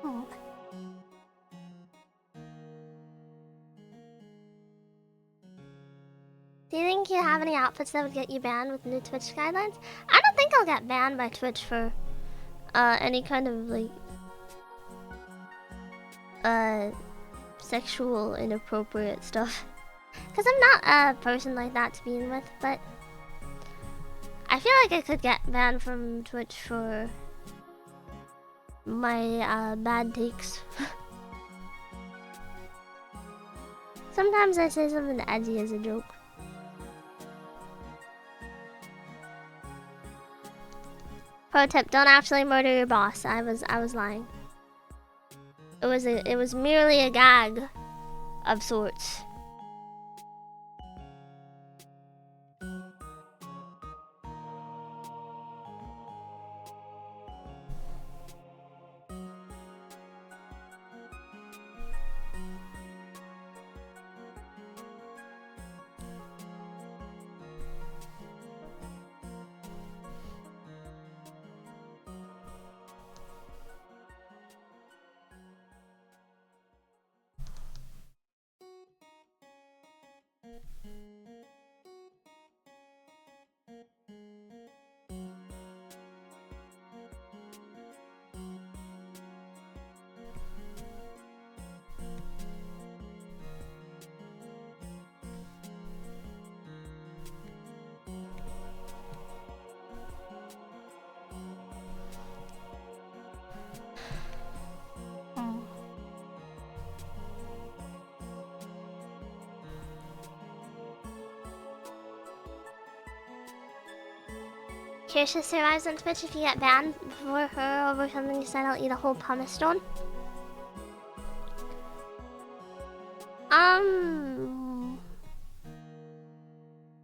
Oh. Do you think you have any outfits that would get you banned with new Twitch guidelines? I don't think I'll get banned by Twitch for any kind of like sexual inappropriate stuff. Cause I'm not a person like that to begin with, but I feel like I could get banned from Twitch for my bad takes. Sometimes I say something edgy as a joke. Pro tip: don't actually murder your boss. I was lying. It was merely a gag of sorts. Kirsha survives on Twitch. If you get banned for her over something you said, I'll eat a whole pumice stone.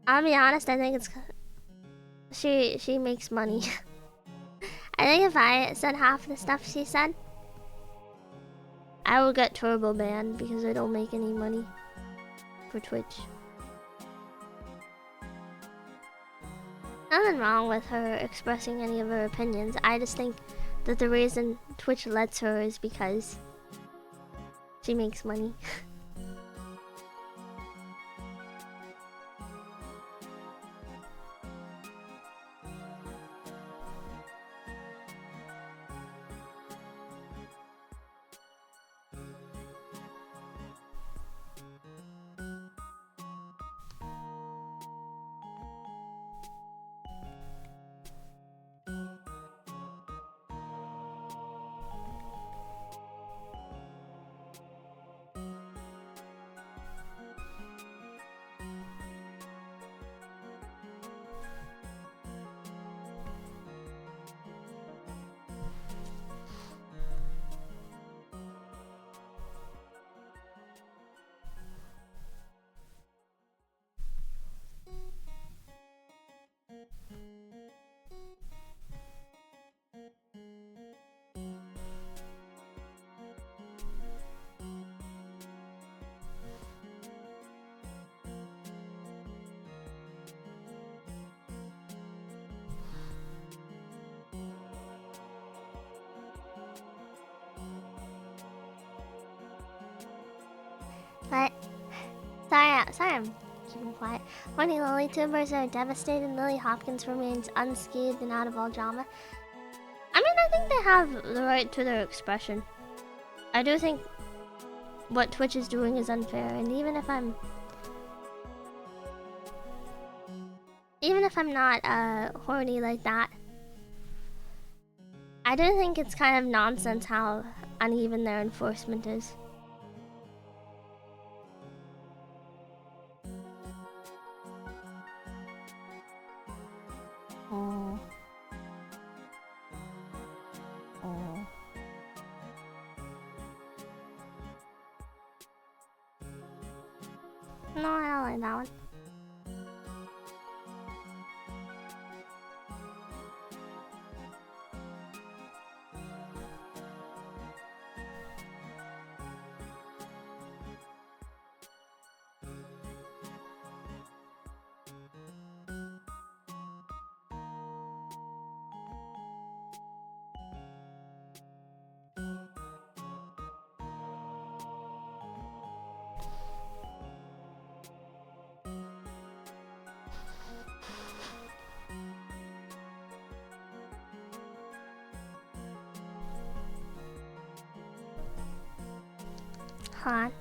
I'll be honest, I think it's... She makes money. I think if I said half the stuff she said, I would get turbo banned because I don't make any money for Twitch. Nothing wrong with her expressing any of her opinions. I just think that the reason Twitch lets her is because she makes money. But sorry, I'm keeping quiet. Morning, Lily. Tubers are devastated. Lily Hopkins remains unscathed and out of all drama. I mean, I think they have the right to their expression. I do think what Twitch is doing is unfair, and even if I'm not horny like that, I do think it's kind of nonsense how uneven their enforcement is. Oh. Oh. No, I don't like that one. Hold on.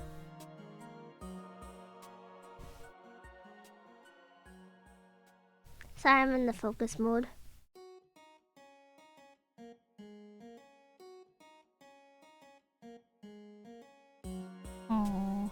Sorry, I'm in the focus mode. Oh.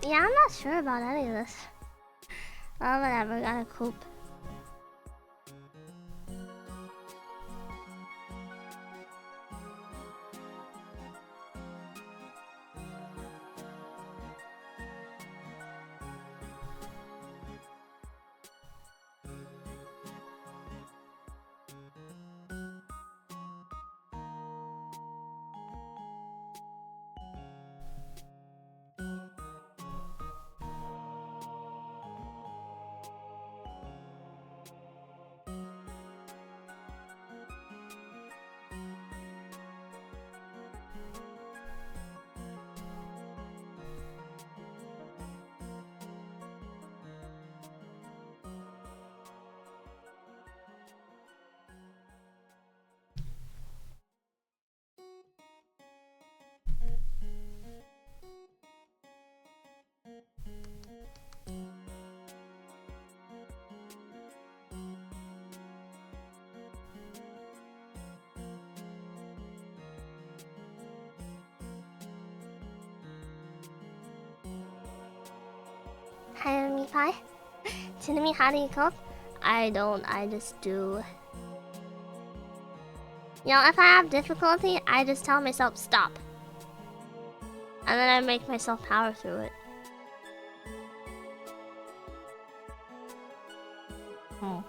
Yeah, I'm not sure about any of this. Oh, whatever, gotta cope. meat pie? Tinami, how do you cook? I don't, I just do. You know, if I have difficulty, I just tell myself stop. And then I make myself power through it. Oh.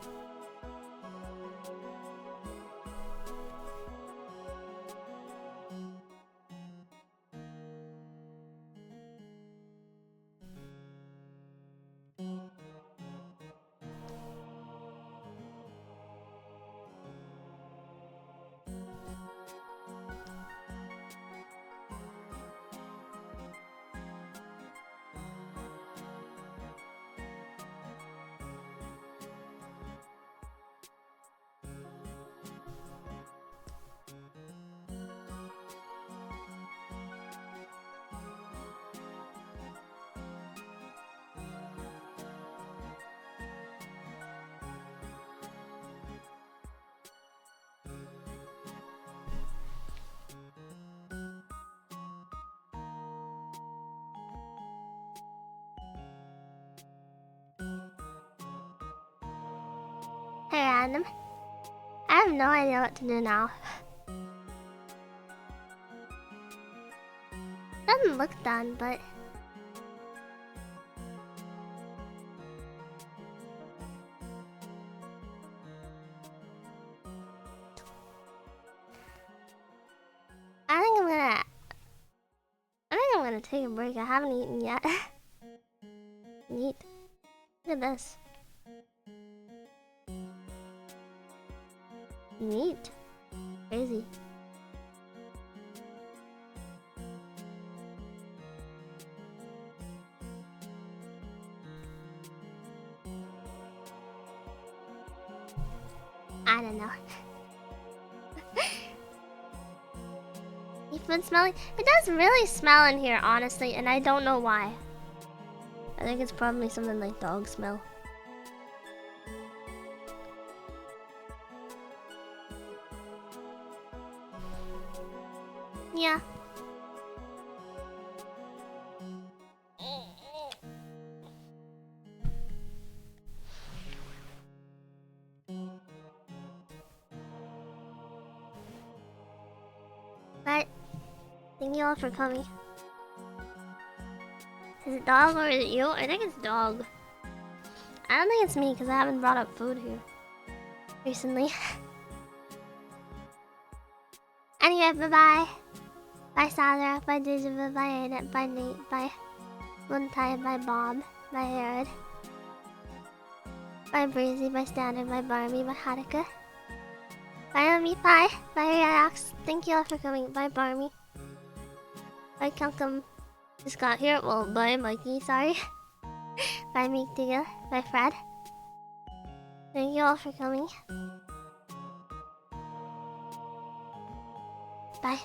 Hey, random. I have no idea what to do now. Doesn't look done, but... I think I'm gonna take a break. I haven't eaten yet. Neat. Look at this. Neat. Crazy. I don't know. Food smelling? It does really smell in here, honestly, and I don't know why. I think it's probably something like dog smell. Yeah. But thank you all for coming. Is it dog or is it you? I think it's dog. I don't think it's me because I haven't brought up food here recently. Anyway, bye-bye. Bye Sadra, bye Digiva, bye Aiden, bye Nate, bye Luntai, bye Bob, bye Jared. Bye Breezy, bye Standard, bye Barbie, bye Haruka. Bye Meat Pie, bye Reax. Thank you all for coming. Bye Barmy. Bye Kelcom. Just got here. Well, bye Mikey, sorry. Bye Meek Digga. Bye Fred. Thank you all for coming. Bye.